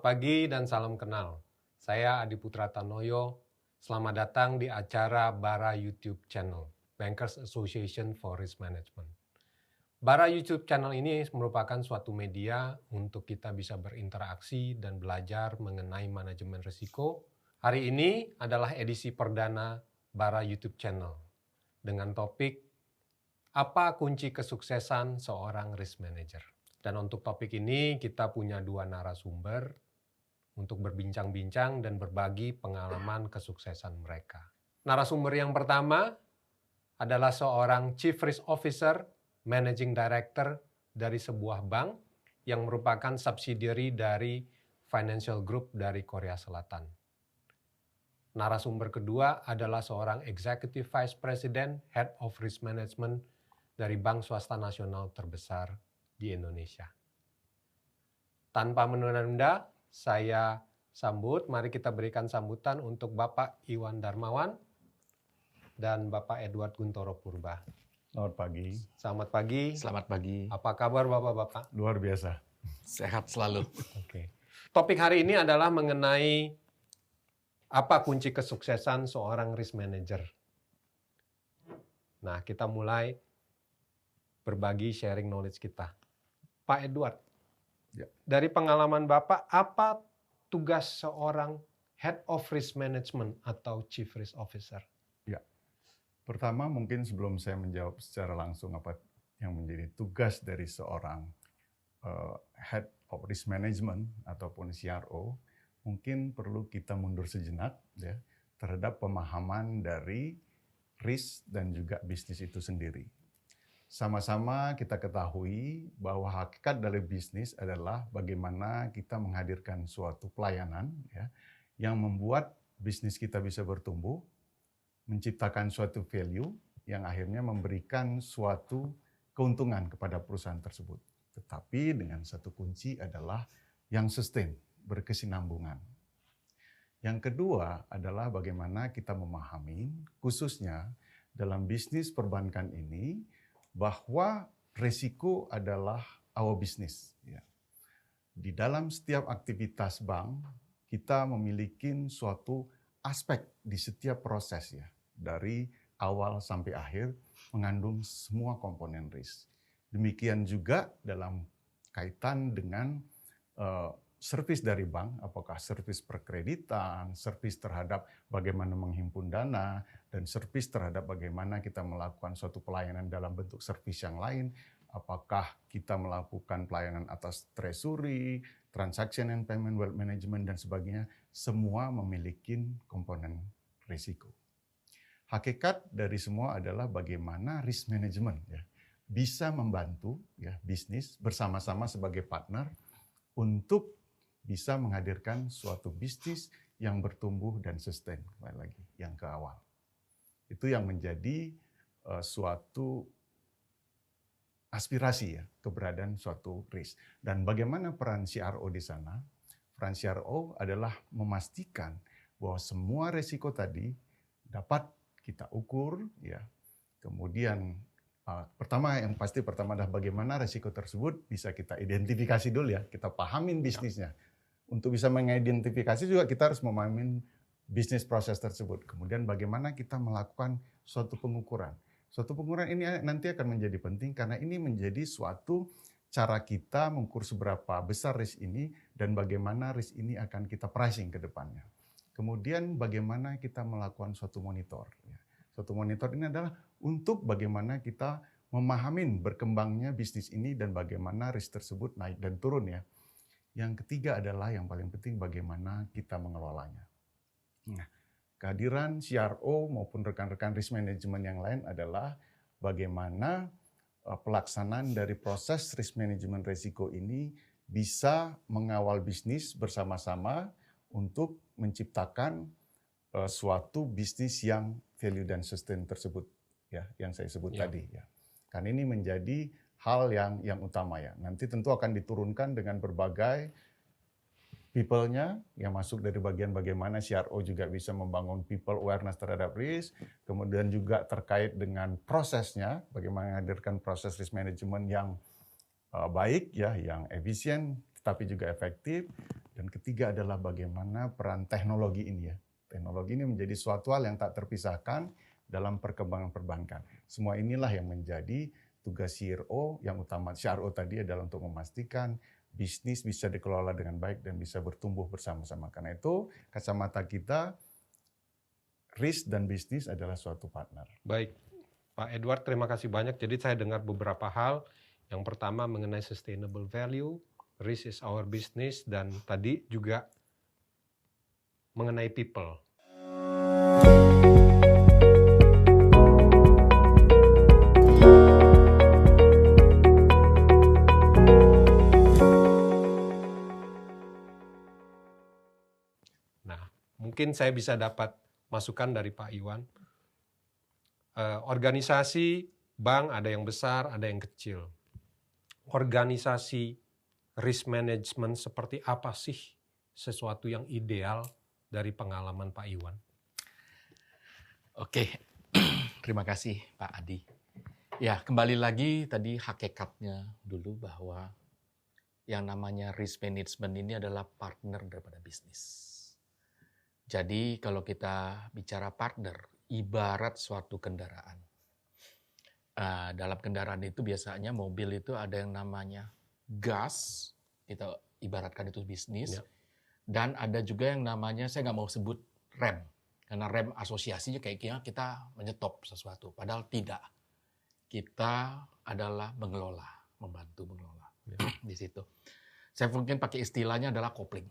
pagi dan salam kenal. Saya Adi Putra Tanoyo. Selamat datang di acara Bara YouTube Channel, Bankers Association for Risk Management. Bara YouTube Channel ini merupakan suatu media untuk kita bisa berinteraksi dan belajar mengenai manajemen risiko. Hari ini adalah edisi perdana Bara YouTube Channel dengan topik apa kunci kesuksesan seorang risk manager. Dan untuk topik ini kita punya dua narasumber untuk berbincang-bincang dan berbagi pengalaman kesuksesan mereka. Narasumber yang pertama adalah seorang Chief Risk Officer, Managing Director dari sebuah bank yang merupakan subsidiary dari Financial Group dari Korea Selatan. Narasumber kedua adalah seorang Executive Vice President, Head of Risk Management dari bank swasta nasional terbesar di Indonesia. Tanpa menunda-nunda, saya sambut, mari kita berikan sambutan untuk Bapak Iwan Darmawan dan Bapak Edward Guntoro Purba. Selamat pagi. Selamat pagi. Selamat pagi. Apa kabar Bapak-Bapak? Luar biasa. Sehat selalu. Oke. Topik hari ini adalah mengenai apa kunci kesuksesan seorang risk manager. Nah, kita mulai berbagi sharing knowledge kita. Pak Edward, Ya. dari pengalaman Bapak, apa tugas seorang Head of Risk Management atau Chief Risk Officer? Ya. Pertama, mungkin sebelum saya menjawab secara langsung apa yang menjadi tugas dari seorang Head of Risk Management ataupun CRO, mungkin perlu kita mundur sejenak ya terhadap pemahaman dari risk dan juga bisnis itu sendiri. Sama-sama kita ketahui bahwa hakikat dari bisnis adalah bagaimana kita menghadirkan suatu pelayanan ya, yang membuat bisnis kita bisa bertumbuh, menciptakan suatu value yang akhirnya memberikan suatu keuntungan kepada perusahaan tersebut. Tetapi dengan satu kunci adalah yang sustain, berkesinambungan. Yang kedua adalah bagaimana kita memahami, khususnya dalam bisnis perbankan ini, bahwa risiko adalah our business. Ya. Di dalam setiap aktivitas bank, kita memiliki suatu aspek di setiap proses ya, dari awal sampai akhir mengandung semua komponen risk. Demikian juga dalam kaitan dengan servis dari bank, apakah servis perkreditan, servis terhadap bagaimana menghimpun dana, dan servis terhadap bagaimana kita melakukan suatu pelayanan dalam bentuk servis yang lain, apakah kita melakukan pelayanan atas treasury, transaction and payment, wealth management, dan sebagainya, semua memiliki komponen risiko. Hakikat dari semua adalah bagaimana risk management ya, bisa membantu ya, bisnis bersama-sama sebagai partner untuk bisa menghadirkan suatu bisnis yang bertumbuh dan sustain. Kembali lagi, yang ke awal. Itu yang menjadi suatu aspirasi ya, keberadaan suatu risk. Dan bagaimana peran CRO di sana? Peran CRO adalah memastikan bahwa semua risiko tadi dapat kita ukur, ya. Kemudian pertama adalah bagaimana risiko tersebut bisa kita identifikasi dulu ya, kita pahamin bisnisnya. Untuk bisa mengidentifikasi juga kita harus memahami bisnis proses tersebut. Kemudian bagaimana kita melakukan suatu pengukuran. Suatu pengukuran ini nanti akan menjadi penting karena ini menjadi suatu cara kita mengukur seberapa besar risk ini dan bagaimana risk ini akan kita pricing ke depannya. Kemudian bagaimana kita melakukan suatu monitor. Suatu monitor ini adalah untuk bagaimana kita memahami berkembangnya bisnis ini dan bagaimana risk tersebut naik dan turun ya. Yang ketiga adalah yang paling penting bagaimana kita mengelolanya. Nah, kehadiran CRO maupun rekan-rekan risk management yang lain adalah bagaimana pelaksanaan dari proses risk management risiko ini bisa mengawal bisnis bersama-sama untuk menciptakan suatu bisnis yang value dan sustain tersebut ya, yang saya sebut tadi ya. Karena ini menjadi hal yang utama ya. Nanti tentu akan diturunkan dengan berbagai people-nya yang masuk dari bagian bagaimana CRO juga bisa membangun people awareness terhadap risk, kemudian juga terkait dengan prosesnya, bagaimana menghadirkan proses risk management yang baik ya, yang efisien tapi juga efektif, Dan ketiga adalah bagaimana peran teknologi ini ya. Teknologi ini menjadi suatu hal yang tak terpisahkan dalam perkembangan perbankan. Semua inilah yang menjadi tugas CRO yang utama. CRO tadi adalah untuk memastikan bisnis bisa dikelola dengan baik dan bisa bertumbuh bersama-sama. Karena itu kacamata kita, risk dan bisnis adalah suatu partner. Baik, Pak Edward, terima kasih banyak. Jadi saya dengar beberapa hal. Yang pertama mengenai sustainable value, risk is our business, dan tadi juga mengenai people. Nah, mungkin saya bisa dapat masukan dari Pak Iwan. Organisasi bank ada yang besar, ada yang kecil. Organisasi risk management seperti apa sih sesuatu yang ideal dari pengalaman Pak Iwan? Oke, terima kasih Pak Adi. Ya, kembali lagi tadi hakikatnya dulu bahwa yang namanya risk management ini adalah partner daripada bisnis. Jadi kalau kita bicara partner, ibarat suatu kendaraan. Dalam kendaraan itu biasanya mobil itu ada yang namanya gas, kita ibaratkan itu bisnis, Ya. dan ada juga yang namanya, saya nggak mau sebut rem, karena rem asosiasinya kayak kita menyetop sesuatu, padahal tidak. Kita adalah mengelola, membantu mengelola. Ya. Di situ. Saya mungkin pakai istilahnya adalah kopling.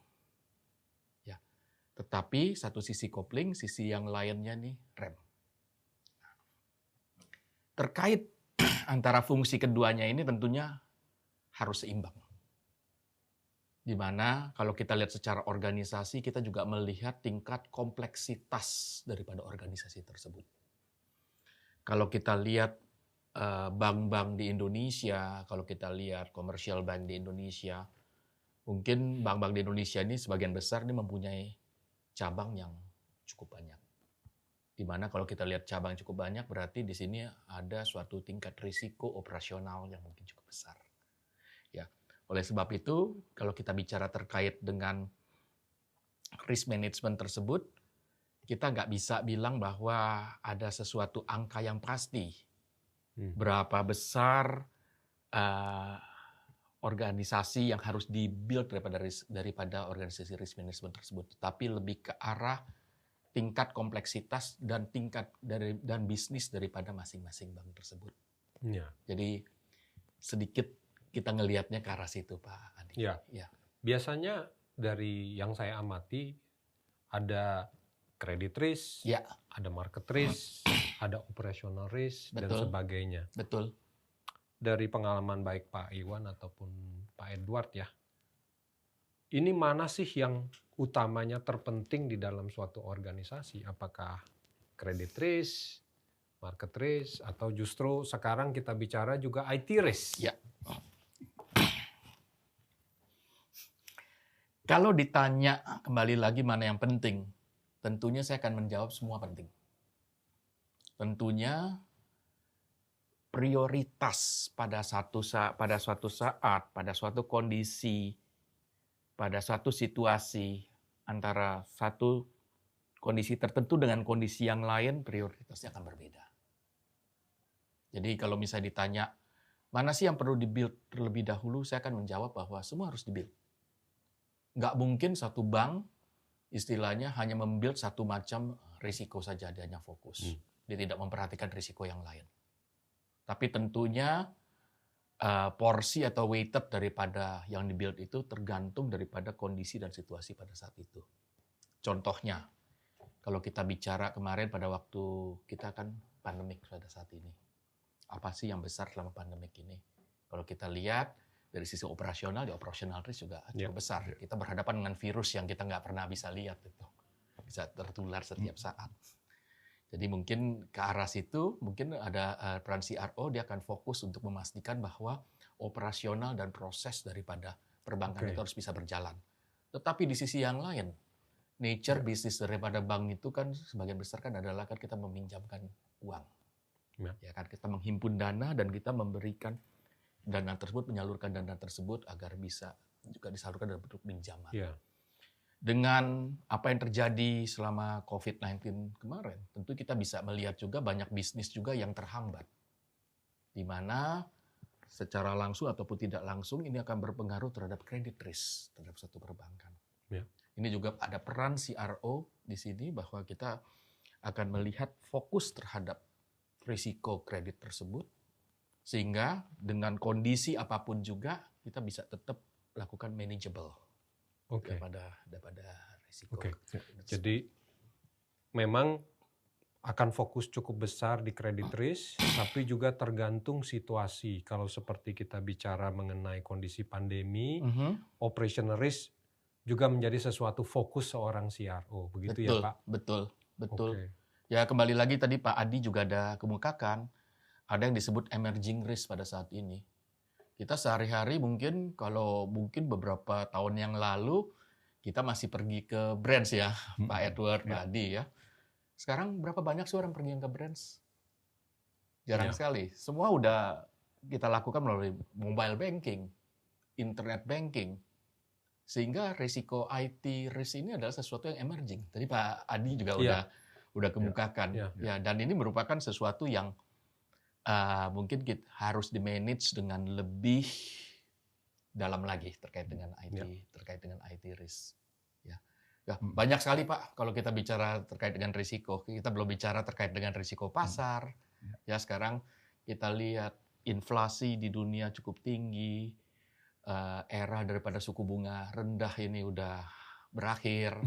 Ya. Tetapi satu sisi kopling, sisi yang lainnya nih rem. Terkait antara fungsi keduanya ini tentunya harus seimbang. Di mana kalau kita lihat secara organisasi, kita juga melihat tingkat kompleksitas daripada organisasi tersebut. Kalau kita lihat bank-bank di Indonesia, kalau kita lihat commercial bank di Indonesia, mungkin bank-bank di Indonesia ini sebagian besar ini mempunyai cabang yang cukup banyak. Di mana kalau kita lihat cabang cukup banyak, berarti di sini ada suatu tingkat risiko operasional yang mungkin cukup besar. Ya, oleh sebab itu, kalau kita bicara terkait dengan risk management tersebut, kita nggak bisa bilang bahwa ada sesuatu angka yang pasti. Berapa besar organisasi yang harus dibuild daripada organisasi risk management tersebut, tapi lebih ke arah tingkat kompleksitas dan dan bisnis daripada masing-masing bank tersebut. Ya. Jadi sedikit kita ngelihatnya ke arah situ, Pak Adi. Ya. Ya. Biasanya dari yang saya amati ada credit risk, Ya. ada market risk, ada operational risk, dan Betul. sebagainya. Betul. Dari pengalaman baik Pak Iwan ataupun Pak Edward ya, ini mana sih yang utamanya terpenting di dalam suatu organisasi? Apakah credit risk, market risk, atau justru sekarang kita bicara juga IT risk? Ya. Kalau ditanya kembali lagi mana yang penting, tentunya saya akan menjawab semua penting. Tentunya prioritas pada suatu saat, pada suatu kondisi, pada suatu situasi antara satu kondisi tertentu dengan kondisi yang lain, prioritasnya akan berbeda. Jadi kalau misalnya ditanya, mana sih yang perlu dibuild terlebih dahulu, saya akan menjawab bahwa semua harus dibuild. Nggak mungkin satu bank istilahnya hanya membuild satu macam risiko saja, dia hanya fokus. Dia tidak memperhatikan risiko yang lain. Tapi tentunya porsi atau weighted daripada yang dibuild itu tergantung daripada kondisi dan situasi pada saat itu. Contohnya, kalau kita bicara kemarin pada waktu kita kan pandemik pada saat ini. Apa sih yang besar selama pandemik ini? Kalau kita lihat dari sisi operasional, ya operational risk juga cukup besar. Kita berhadapan dengan virus yang kita nggak pernah bisa lihat itu. Bisa tertular setiap saat. Jadi mungkin ke arah situ, mungkin ada peran CRO, dia akan fokus untuk memastikan bahwa operasional dan proses daripada perbankan itu harus bisa berjalan. Tetapi di sisi yang lain, nature bisnis daripada bank itu kan sebagian besar kan adalah kan kita meminjamkan uang. Ya kan, kita menghimpun dana dan kita memberikan dana tersebut, menyalurkan dana tersebut agar bisa juga disalurkan dalam bentuk pinjaman. dengan apa yang terjadi selama COVID-19 kemarin, tentu kita bisa melihat juga banyak bisnis juga yang terhambat. Di mana secara langsung ataupun tidak langsung ini akan berpengaruh terhadap credit risk terhadap satu perbankan. Ya. Ini juga ada peran CRO di sini bahwa kita akan melihat fokus terhadap risiko kredit tersebut sehingga dengan kondisi apapun juga kita bisa tetap lakukan manageable daripada risiko. Oke. Jadi memang akan fokus cukup besar di credit risk, tapi juga tergantung situasi. Kalau seperti kita bicara mengenai kondisi pandemi, operational risk juga menjadi sesuatu fokus seorang CRO, begitu ya Pak? Betul. Okay. Ya kembali lagi tadi Pak Adi juga ada kemukakan, ada yang disebut emerging risk pada saat ini. Kita sehari-hari mungkin beberapa tahun yang lalu kita masih pergi ke branch ya, Pak Edward, Pak Adi ya. Sekarang berapa banyak sih orang pergi ke branch? Jarang sekali. Semua udah kita lakukan melalui mobile banking, internet banking. Sehingga risiko IT risk ini adalah sesuatu yang emerging. Tadi Pak Adi juga udah kemukakan. Ya, dan ini merupakan sesuatu yang mungkin kita harus di-manage dengan lebih dalam lagi terkait dengan IT risk. Ya, banyak sekali Pak kalau kita bicara terkait dengan risiko. Kita belum bicara terkait dengan risiko pasar. Ya, sekarang kita lihat inflasi di dunia cukup tinggi. Era daripada suku bunga rendah ini udah berakhir.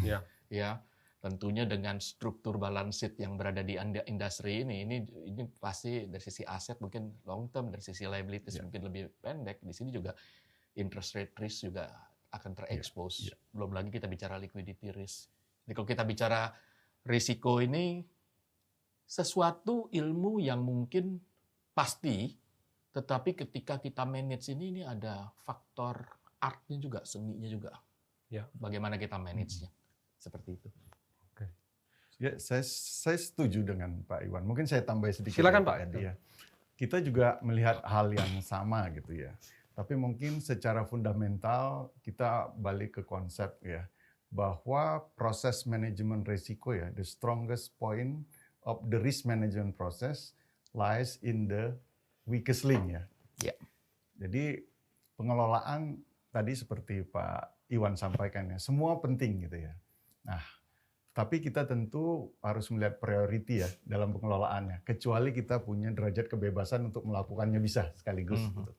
Ya. Tentunya dengan struktur balance sheet yang berada di industri ini pasti dari sisi aset mungkin long term, dari sisi liabilities mungkin lebih pendek. Di sini juga interest rate risk juga akan terekspos. Belum lagi kita bicara liquidity risk. Jadi kalau kita bicara risiko ini sesuatu ilmu yang mungkin pasti, tetapi ketika kita manage ini ada faktor artnya juga, seninya juga. Ya, bagaimana kita manage-nya. Seperti itu. Oke. Ya, saya setuju dengan Pak Iwan. Mungkin saya tambah sedikit. Silakan Pak Adi ya. Kita juga melihat hal yang sama gitu ya. Tapi mungkin secara fundamental kita balik ke konsep ya, bahwa proses manajemen risiko ya, the strongest point of the risk management process lies in the weakest link ya. Jadi pengelolaan tadi seperti Pak Iwan sampaikan ya, semua penting gitu ya. Nah, tapi kita tentu harus melihat priority ya dalam pengelolaannya, kecuali kita punya derajat kebebasan untuk melakukannya bisa sekaligus gitu.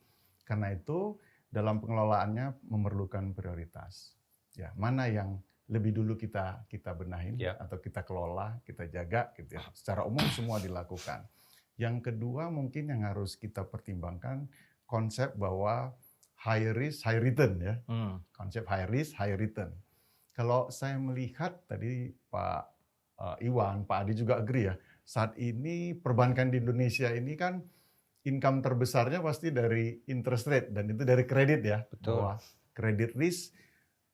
Karena itu dalam pengelolaannya memerlukan prioritas. Ya, mana yang lebih dulu kita benahin atau kita kelola, kita jaga gitu ya. Secara umum semua dilakukan. Yang kedua mungkin yang harus kita pertimbangkan konsep bahwa high risk, high return ya. Konsep high risk, high return. Kalau saya melihat tadi Pak Iwan, Pak Adi juga agree ya. Saat ini perbankan di Indonesia ini kan income terbesarnya pasti dari interest rate dan itu dari kredit ya. Betul. Bahwa credit risk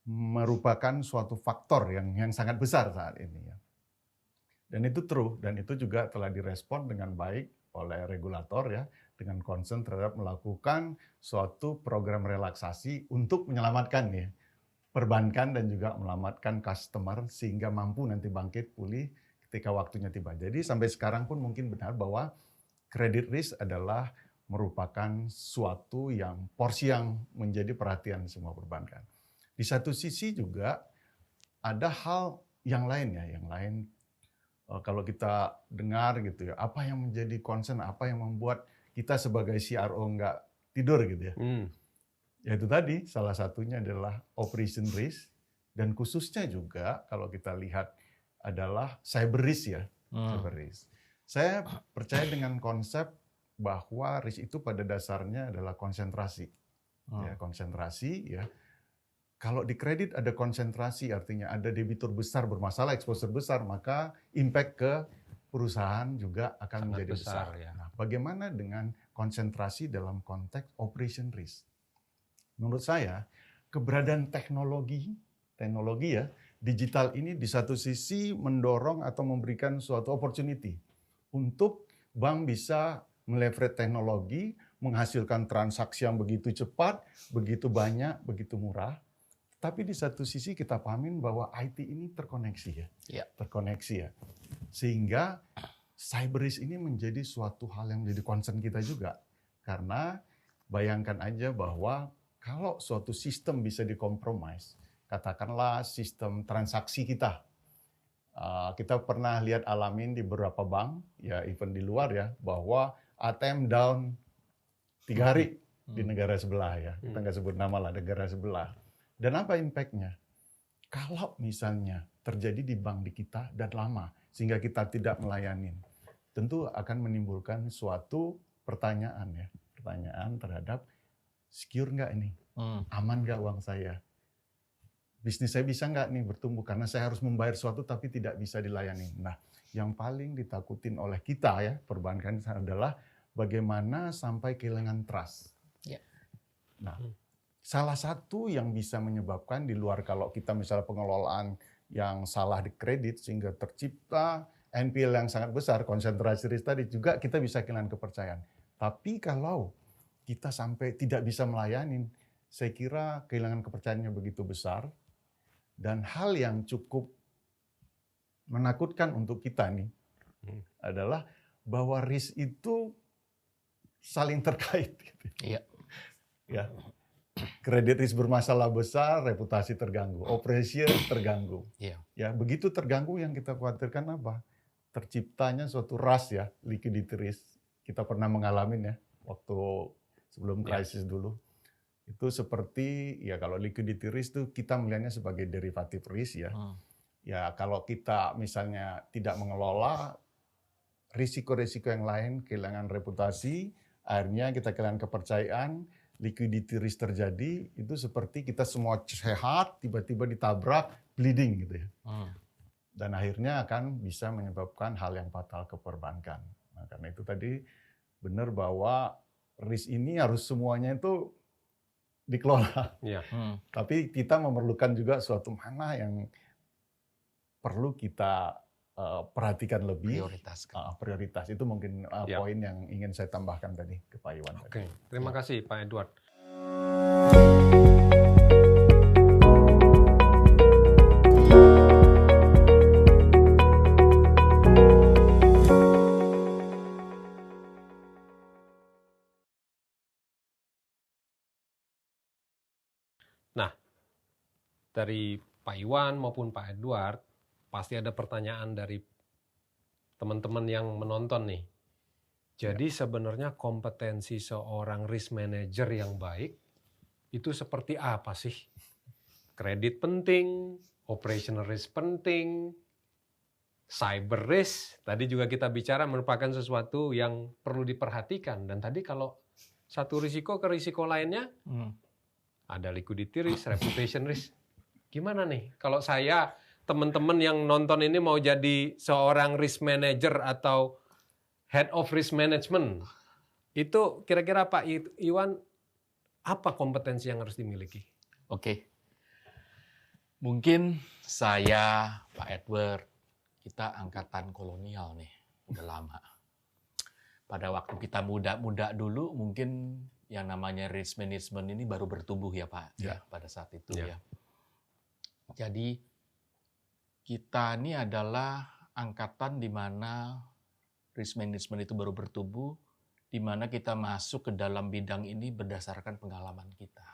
merupakan suatu faktor yang sangat besar saat ini ya. Dan itu true dan itu juga telah direspon dengan baik oleh regulator ya dengan concern terhadap melakukan suatu program relaksasi untuk menyelamatkan ya perbankan dan juga menyelamatkan customer sehingga mampu nanti bangkit pulih ketika waktunya tiba. Jadi sampai sekarang pun mungkin benar bahwa credit risk adalah merupakan suatu yang porsi yang menjadi perhatian semua perbankan. Di satu sisi juga ada hal yang lain ya, kalau kita dengar gitu ya, apa yang menjadi concern, apa yang membuat kita sebagai CRO nggak tidur gitu ya. Ya itu tadi salah satunya adalah operation risk dan khususnya juga kalau kita lihat adalah cyber risk ya, cyber risk. Saya percaya dengan konsep bahwa risk itu pada dasarnya adalah konsentrasi. Ya, konsentrasi ya. Kalau di kredit ada konsentrasi artinya ada debitur besar bermasalah, exposure besar, maka impact ke perusahaan juga akan menjadi besar. Ya. Nah, bagaimana dengan konsentrasi dalam konteks operation risk? Menurut saya, keberadaan teknologi ya, digital ini di satu sisi mendorong atau memberikan suatu opportunity untuk bank bisa meleverage teknologi, menghasilkan transaksi yang begitu cepat, begitu banyak, begitu murah. Tapi di satu sisi kita pahamin bahwa IT ini terkoneksi ya. Ya. Terkoneksi ya. Sehingga cyber risk ini menjadi suatu hal yang menjadi concern kita juga. Karena bayangkan aja bahwa kalau suatu sistem bisa dikompromis, katakanlah sistem transaksi kita. Kita pernah lihat alamin di beberapa bank, ya even di luar ya, bahwa ATM down 3 hari di negara sebelah ya. Kita nggak sebut nama lah, negara sebelah. Dan apa impact-nya? Kalau misalnya terjadi di bank di kita dan lama, sehingga kita tidak melayanin, tentu akan menimbulkan suatu pertanyaan ya. Pertanyaan terhadap secure nggak ini? Aman nggak uang saya? Bisnis saya bisa nggak nih bertumbuh? Karena saya harus membayar sesuatu tapi tidak bisa dilayani. Nah, yang paling ditakutin oleh kita ya, perbankan adalah bagaimana sampai kehilangan trust. Ya. Nah, salah satu yang bisa menyebabkan di luar kalau kita misalnya pengelolaan yang salah di kredit sehingga tercipta NPL yang sangat besar, konsentrasi risk tadi juga kita bisa kehilangan kepercayaan. Tapi kalau kita sampai tidak bisa melayani, saya kira kehilangan kepercayaannya begitu besar. Dan hal yang cukup menakutkan untuk kita nih adalah bahwa risk itu saling terkait. Gitu. Iya. Ya. Kredit risk bermasalah besar, reputasi terganggu, operation terganggu. Iya. Ya, begitu terganggu yang kita khawatirkan apa? Terciptanya suatu ras ya, liquidity risk. Kita pernah mengalami ya waktu sebelum krisis dulu. Itu seperti ya kalau liquidity risk itu kita melihatnya sebagai derivative risk ya. Ya kalau kita misalnya tidak mengelola risiko-risiko yang lain, kehilangan reputasi, akhirnya kita kehilangan kepercayaan, liquidity risk terjadi, itu seperti kita semua sehat, tiba-tiba ditabrak, bleeding gitu ya. Dan akhirnya akan bisa menyebabkan hal yang fatal ke perbankan. Nah, karena itu tadi benar bahwa risk ini harus semuanya itu dikelola. Ya. Tapi kita memerlukan juga suatu mana yang perlu kita perhatikan lebih. Prioritas itu mungkin poin yang ingin saya tambahkan tadi ke Pak Iwan. Oke, terima kasih Pak Edward. Nah, dari Pak Iwan maupun Pak Edward, pasti ada pertanyaan dari teman-teman yang menonton nih. Jadi sebenarnya kompetensi seorang risk manager yang baik itu seperti apa sih? Kredit penting, operational risk penting, cyber risk, tadi juga kita bicara merupakan sesuatu yang perlu diperhatikan. Dan tadi kalau satu risiko ke risiko lainnya, ada liquidity risk, reputation risk. Gimana nih kalau saya, teman-teman yang nonton ini mau jadi seorang risk manager atau head of risk management, itu kira-kira Pak Iwan, apa kompetensi yang harus dimiliki? Oke. Mungkin saya, Pak Edward, kita angkatan kolonial nih, udah lama. Pada waktu kita muda-muda dulu, mungkin yang namanya risk management ini baru bertumbuh ya Pak, ya pada saat itu ya. Jadi kita ini adalah angkatan di mana risk management itu baru bertumbuh, di mana kita masuk ke dalam bidang ini berdasarkan pengalaman kita.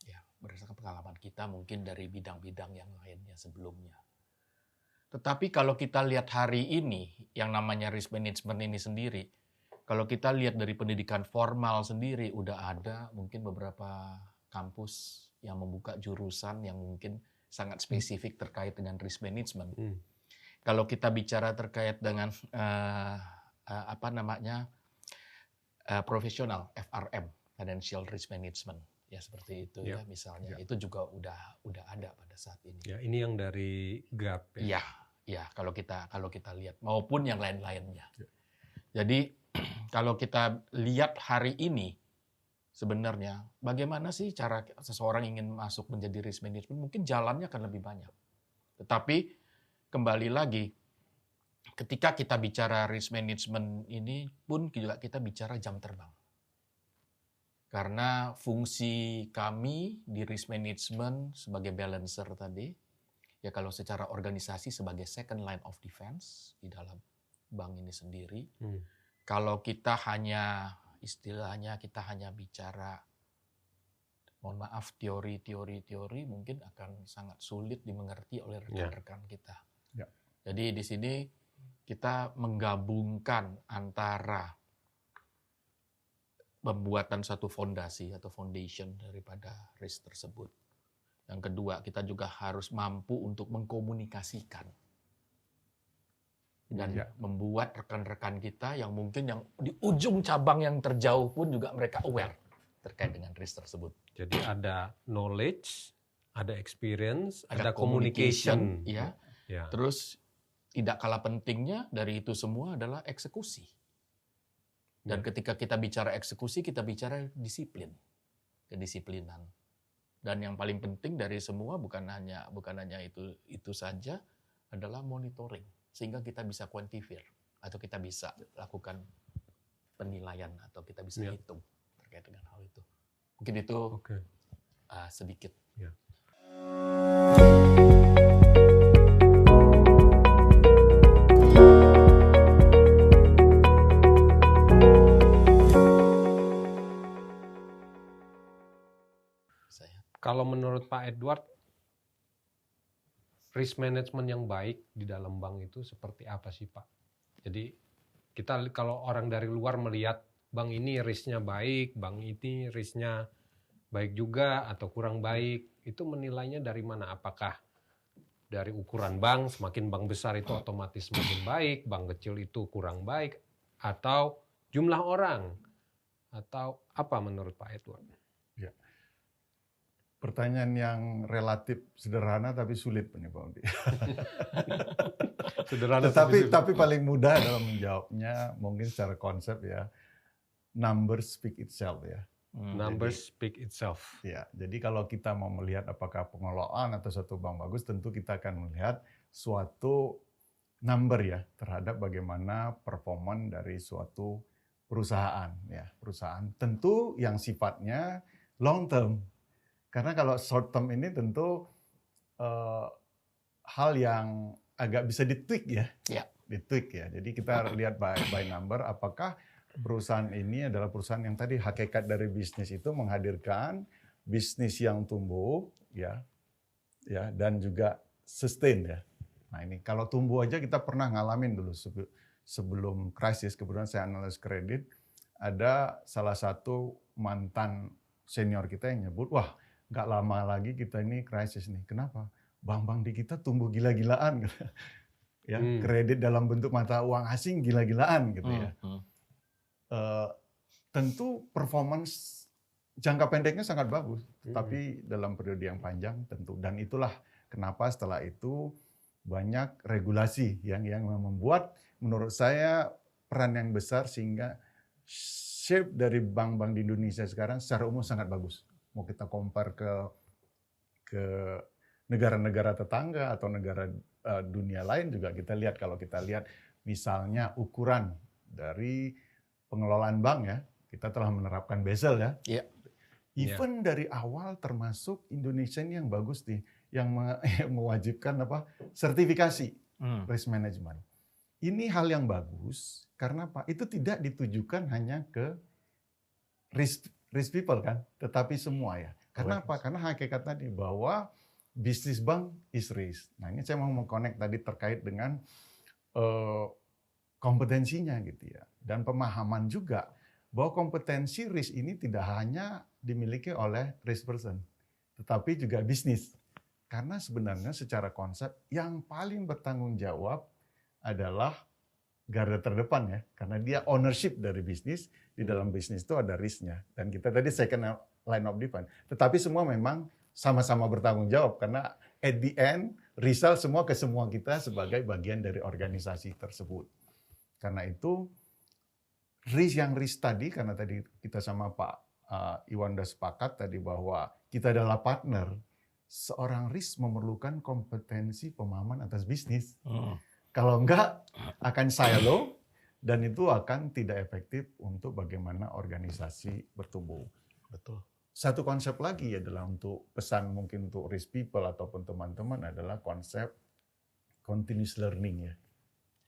Ya, berdasarkan pengalaman kita mungkin dari bidang-bidang yang lainnya sebelumnya. Tetapi kalau kita lihat hari ini, yang namanya risk management ini sendiri, kalau kita lihat dari pendidikan formal sendiri, udah ada mungkin beberapa kampus yang membuka jurusan yang mungkin sangat spesifik terkait dengan risk management. Kalau kita bicara terkait dengan profesional FRM, Financial Risk Management, ya seperti itu ya misalnya, itu juga udah ada pada saat ini. Ya, ini yang dari GAP ya. Ya, kalau kita lihat maupun yang lain-lainnya. Jadi kalau kita lihat hari ini sebenarnya bagaimana sih cara seseorang ingin masuk menjadi risk management, mungkin jalannya akan lebih banyak. Tetapi kembali lagi, ketika kita bicara risk management ini pun juga kita bicara jam terbang. Karena fungsi kami di risk management sebagai balancer tadi, ya kalau secara organisasi sebagai second line of defense di dalam bank ini sendiri. Kalau kita hanya istilahnya kita hanya bicara, mohon maaf, teori mungkin akan sangat sulit dimengerti oleh rekan-rekan kita. Ya. Jadi di sini kita menggabungkan antara pembuatan satu fondasi atau foundation daripada risk tersebut. Yang kedua, kita juga harus mampu untuk mengkomunikasikan dan membuat rekan-rekan kita yang mungkin yang di ujung cabang yang terjauh pun juga mereka aware terkait dengan risk tersebut. Jadi ada knowledge, ada experience, ada communication, ya. Terus tidak kalah pentingnya dari itu semua adalah eksekusi. Dan ketika kita bicara eksekusi, kita bicara disiplin, kedisiplinan. Dan yang paling penting dari semua bukan hanya itu saja, adalah monitoring, sehingga kita bisa quantify atau kita bisa lakukan penilaian atau kita bisa hitung terkait dengan hal itu. Mungkin itu sedikit. Kalau menurut Pak Edward, risk management yang baik di dalam bank itu seperti apa sih Pak? Jadi kita kalau orang dari luar melihat bank ini risknya baik, bank ini risknya baik juga atau kurang baik, itu menilainya dari mana? Apakah dari ukuran bank, semakin bank besar itu otomatis semakin baik, bank kecil itu kurang baik, atau jumlah orang, atau apa menurut Pak Edward? Pertanyaan yang relatif sederhana tapi sulit nih Pak Udi. Sederhana tapi paling mudah dalam menjawabnya mungkin secara konsep ya. Numbers speak itself ya. Numbers speak itself. Ya, jadi kalau kita mau melihat apakah pengelolaan atau suatu bank bagus, tentu kita akan melihat suatu number ya terhadap bagaimana performan dari suatu perusahaan ya. Perusahaan tentu yang sifatnya long term. Karena kalau short term ini tentu hal yang agak bisa ditweak ya. Ditweak ya. Jadi kita lihat by number apakah perusahaan ini adalah perusahaan yang tadi hakikat dari bisnis itu menghadirkan bisnis yang tumbuh ya dan juga sustain ya. Nah ini kalau tumbuh aja kita pernah ngalamin dulu sebelum krisis, kemudian saya analis kredit, ada salah satu mantan senior kita yang nyebut, wah nggak lama lagi kita ini krisis nih. Kenapa? Bank-bank di kita tumbuh gila-gilaan. Ya, kredit dalam bentuk mata uang asing gila-gilaan gitu ya. Tentu performance jangka pendeknya sangat bagus, tapi dalam periode yang panjang tentu. Dan itulah kenapa setelah itu banyak regulasi yang membuat menurut saya peran yang besar sehingga shape dari bank-bank di Indonesia sekarang secara umum sangat bagus. Mau kita compare ke negara-negara tetangga atau negara dunia lain juga kita lihat, kalau kita lihat misalnya ukuran dari pengelolaan bank ya, kita telah menerapkan Basel ya. Even dari awal termasuk Indonesia ini yang bagus nih, yang mewajibkan sertifikasi risk management. Ini hal yang bagus karena Pak itu tidak ditujukan hanya ke risk people kan, tetapi semua ya. Karena apa? Karena hakikat tadi bahwa bisnis bank is risk. Nah ini saya mau meng-connect tadi terkait dengan kompetensinya gitu ya. Dan pemahaman juga bahwa kompetensi risk ini tidak hanya dimiliki oleh risk person, tetapi juga bisnis. Karena sebenarnya secara konsep yang paling bertanggung jawab adalah garda terdepan ya, karena dia ownership dari bisnis. Di dalam bisnis itu ada risknya, dan kita tadi second line of defense. Tetapi semua memang sama-sama bertanggung jawab karena at the end result semua ke semua kita sebagai bagian dari organisasi tersebut. Karena itu risk tadi, karena tadi kita sama Pak Iwan sudah sepakat tadi bahwa kita adalah partner. Seorang risk memerlukan kompetensi pemahaman atas bisnis. Kalau enggak akan silo dan itu akan tidak efektif untuk bagaimana organisasi bertumbuh. Betul. Satu konsep lagi adalah untuk pesan mungkin untuk risk people ataupun teman-teman adalah konsep continuous learning ya.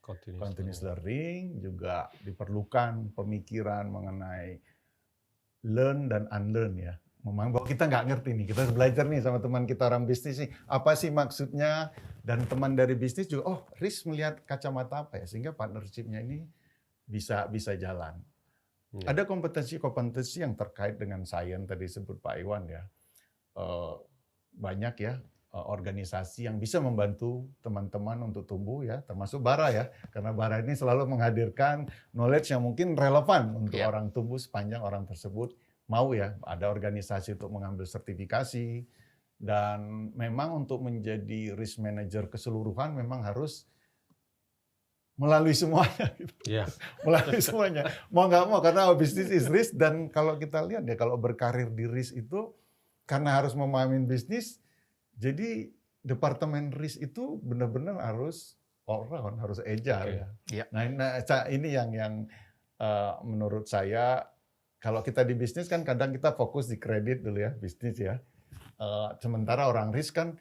Continuous learning juga diperlukan pemikiran mengenai learn dan unlearn ya. Memang bahwa kita nggak ngerti nih, kita harus belajar nih sama teman kita orang bisnis nih, apa sih maksudnya, dan teman dari bisnis juga, oh risk melihat kacamata apa ya, sehingga partnership-nya ini bisa jalan. Ya. Ada kompetensi-kompetensi yang terkait dengan sains tadi sebut Pak Iwan ya, banyak ya organisasi yang bisa membantu teman-teman untuk tumbuh ya, termasuk Bara ya, karena Bara ini selalu menghadirkan knowledge yang mungkin relevan untuk orang tumbuh sepanjang orang tersebut mau ya, ada organisasi untuk mengambil sertifikasi, dan memang untuk menjadi risk manager keseluruhan memang harus melalui semuanya. Gitu. Yeah. Melalui semuanya. Mau nggak mau, karena bisnis is risk, dan kalau kita lihat ya, kalau berkarir di risk itu, karena harus memahami bisnis, jadi departemen risk itu benar-benar harus all round, harus agile ya. Nah ini yang menurut saya, kalau kita di bisnis kan kadang kita fokus di kredit dulu ya, bisnis ya. Sementara orang risk kan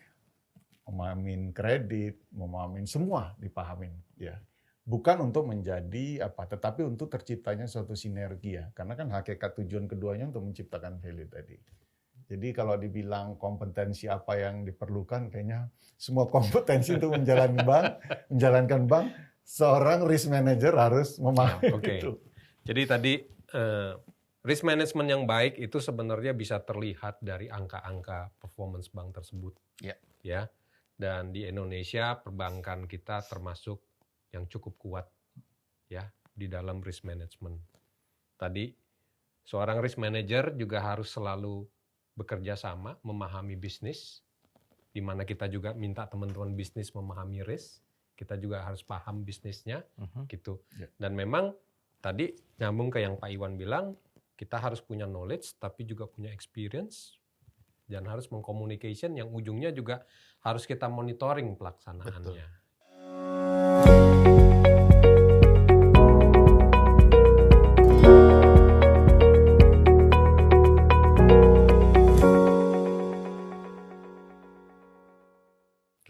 memahamin kredit, memahamin semua dipahamin ya. Bukan untuk menjadi apa, tetapi untuk terciptanya suatu sinergi ya. Karena kan hakikat tujuan keduanya untuk menciptakan value tadi. Jadi kalau dibilang kompetensi apa yang diperlukan, kayaknya semua kompetensi untuk menjalankan bank, seorang risk manager harus memahami itu. Jadi tadi risk management yang baik itu sebenarnya bisa terlihat dari angka-angka performance bank tersebut. Ya. Dan di Indonesia perbankan kita termasuk yang cukup kuat ya di dalam risk management. Tadi seorang risk manager juga harus selalu bekerja sama, memahami bisnis, di mana kita juga minta teman-teman bisnis memahami risk, kita juga harus paham bisnisnya, gitu. Dan memang tadi nyambung ke yang Pak Iwan bilang, kita harus punya knowledge, tapi juga punya experience, dan harus mengcommunication yang ujungnya juga harus kita monitoring pelaksanaannya.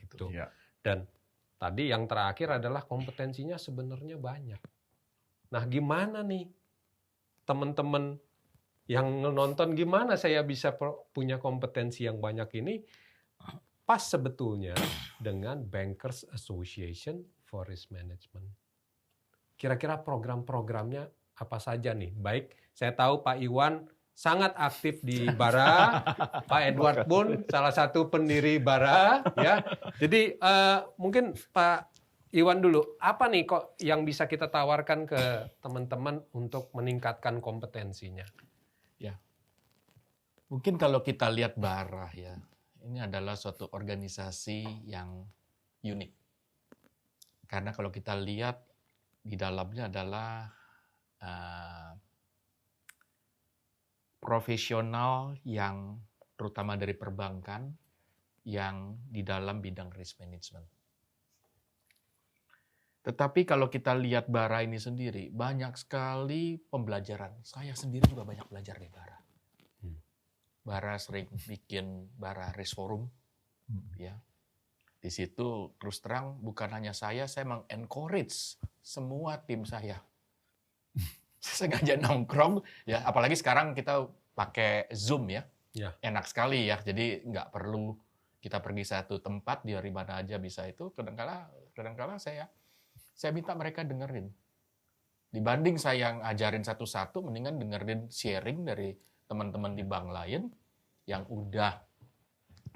Betul. Dan tadi yang terakhir adalah kompetensinya sebenarnya banyak. Nah, gimana nih teman-teman yang nonton, gimana saya bisa punya kompetensi yang banyak ini? Pas sebetulnya dengan Bankers Association for Risk Management. Kira-kira program-programnya apa saja nih? Baik, saya tahu Pak Iwan sangat aktif di Bara, Pak Edward pun salah satu pendiri Bara, ya. Jadi mungkin Pak Iwan dulu, apa nih kok yang bisa kita tawarkan ke teman-teman untuk meningkatkan kompetensinya? Ya, mungkin kalau kita lihat Bara ya, ini adalah suatu organisasi yang unik. Karena kalau kita lihat di dalamnya adalah profesional yang terutama dari perbankan yang di dalam bidang risk management. Tetapi kalau kita lihat Bara ini sendiri, banyak sekali pembelajaran. Saya sendiri juga banyak belajar di Bara. Bara sering bikin Bara Risk Forum. Ya. Di situ terus terang bukan hanya saya meng-encourage semua tim saya. Sengaja nongkrong, ya apalagi sekarang kita pakai Zoom ya. Enak sekali ya, jadi nggak perlu kita pergi satu tempat, dari mana aja bisa itu. Kadang-kala saya minta mereka dengerin. Dibanding saya yang ajarin satu-satu, mendingan dengerin sharing dari teman-teman di bank lain yang udah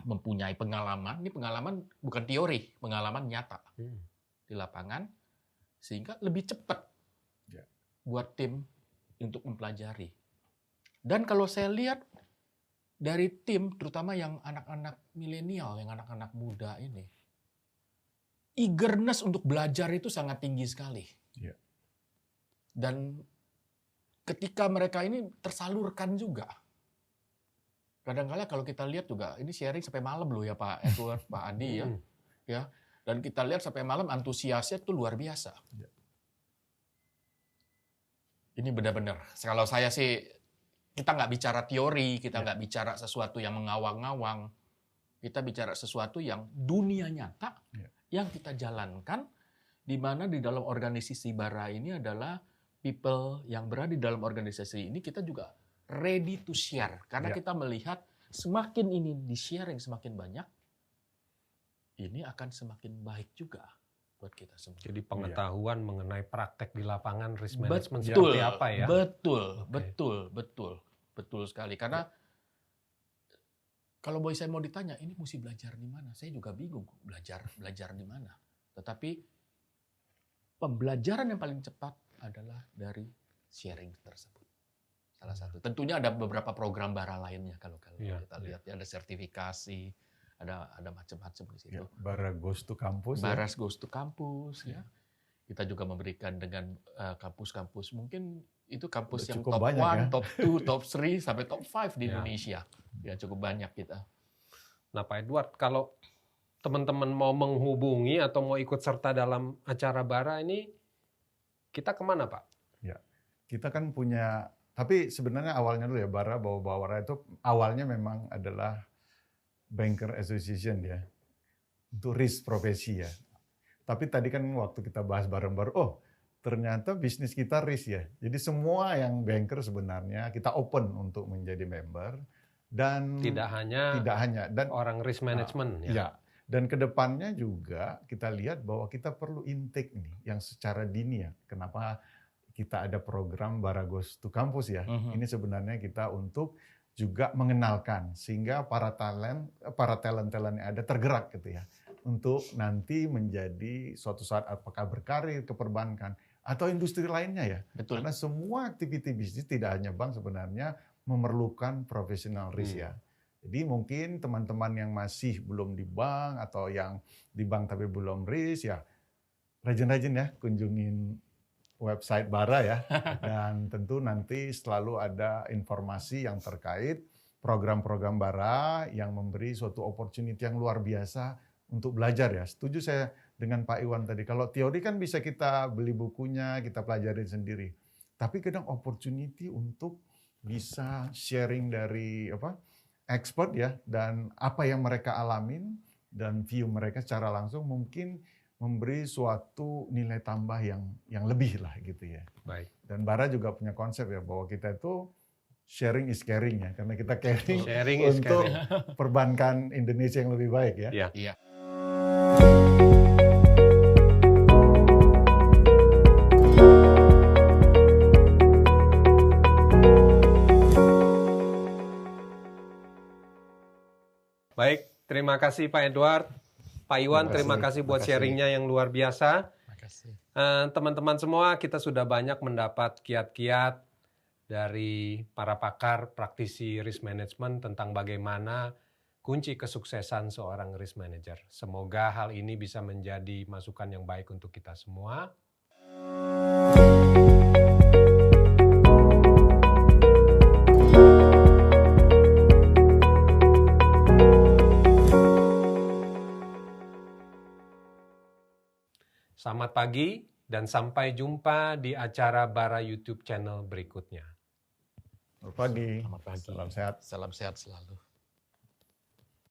mempunyai pengalaman. Ini pengalaman bukan teori, pengalaman nyata di lapangan, sehingga lebih cepat buat tim untuk mempelajari. Dan kalau saya lihat dari tim, terutama yang anak-anak milenial, yang anak-anak muda ini, eagerness untuk belajar itu sangat tinggi sekali. Dan ketika mereka ini tersalurkan juga. Kadang-kadang kalau kita lihat juga, ini sharing sampai malam loh ya Pak Edward, Pak Adi ya. Dan kita lihat sampai malam antusiasnya itu luar biasa. Ini benar-benar, kalau saya sih Kita nggak bicara teori, kita nggak bicara sesuatu yang mengawang-awang. Kita bicara sesuatu yang dunia nyata, yang kita jalankan, di mana di dalam organisasi Bara ini adalah people yang berada di dalam organisasi ini, kita juga ready to share. Karena kita melihat semakin ini di-sharing semakin banyak, ini akan semakin baik juga buat kita semua. Jadi pengetahuan mengenai praktek di lapangan risk Betul, management seperti apa ya? Betul sekali. Karena kalau saya mau ditanya, ini mesti belajar di mana? Saya juga bingung belajar di mana. Tetapi pembelajaran yang paling cepat adalah dari sharing tersebut. Salah satu. Tentunya ada beberapa program Bara lainnya kalau kita lihat ya, ada sertifikasi, ada macam-macam di situ. Bara Goes to Campus. Bara Goes to Campus ya. Kita juga memberikan dengan kampus-kampus, mungkin itu kampus yang top 1, ya? Top 2, top 3 sampai top 5 di Indonesia. Ya cukup banyak kita. Nah Pak Edward, kalau teman-teman mau menghubungi atau mau ikut serta dalam acara Bara ini, kita kemana Pak? Ya, kita kan punya, tapi sebenarnya awalnya dulu ya, bahwa Bara itu awalnya memang adalah Banker Association ya, untuk risk profesi ya. Tapi tadi kan waktu kita bahas bareng-bareng, ternyata bisnis kita risk ya. Jadi semua yang banker sebenarnya kita open untuk menjadi member, dan tidak hanya dan orang risk management ya. Dan kedepannya juga kita lihat bahwa kita perlu intake nih yang secara dini ya. Kenapa kita ada program Bara Goes to Campus ya? Ini sebenarnya kita untuk juga mengenalkan sehingga para talent yang ada tergerak gitu ya, untuk nanti menjadi suatu saat apakah berkarir ke perbankan atau industri lainnya ya. Betul. Karena semua aktiviti bisnis tidak hanya bank sebenarnya memerlukan profesional risk ya. Jadi mungkin teman-teman yang masih belum di bank atau yang di bank tapi belum risk ya, rajin-rajin ya kunjungin website Bara ya. Dan tentu nanti selalu ada informasi yang terkait program-program Bara yang memberi suatu opportunity yang luar biasa untuk belajar ya. Setuju saya dengan Pak Iwan tadi. Kalau teori kan bisa kita beli bukunya, kita pelajarin sendiri. Tapi kadang opportunity untuk bisa sharing dari expert ya, dan apa yang mereka alamin dan view mereka secara langsung mungkin memberi suatu nilai tambah yang lebih lah gitu ya. Baik. Dan Bara juga punya konsep ya, bahwa kita itu sharing is caring ya, karena kita caring untuk perbankan Indonesia yang lebih baik ya. Iya. Baik, terima kasih Pak Edward. Pak Iwan, terima kasih buat sharingnya yang luar biasa. Teman-teman semua, kita sudah banyak mendapat kiat-kiat dari para pakar praktisi risk management tentang bagaimana kunci kesuksesan seorang risk manager. Semoga hal ini bisa menjadi masukan yang baik untuk kita semua. Selamat pagi dan sampai jumpa di acara Bara YouTube channel berikutnya. Selamat pagi. Selamat pagi. Salam sehat. Salam sehat selalu.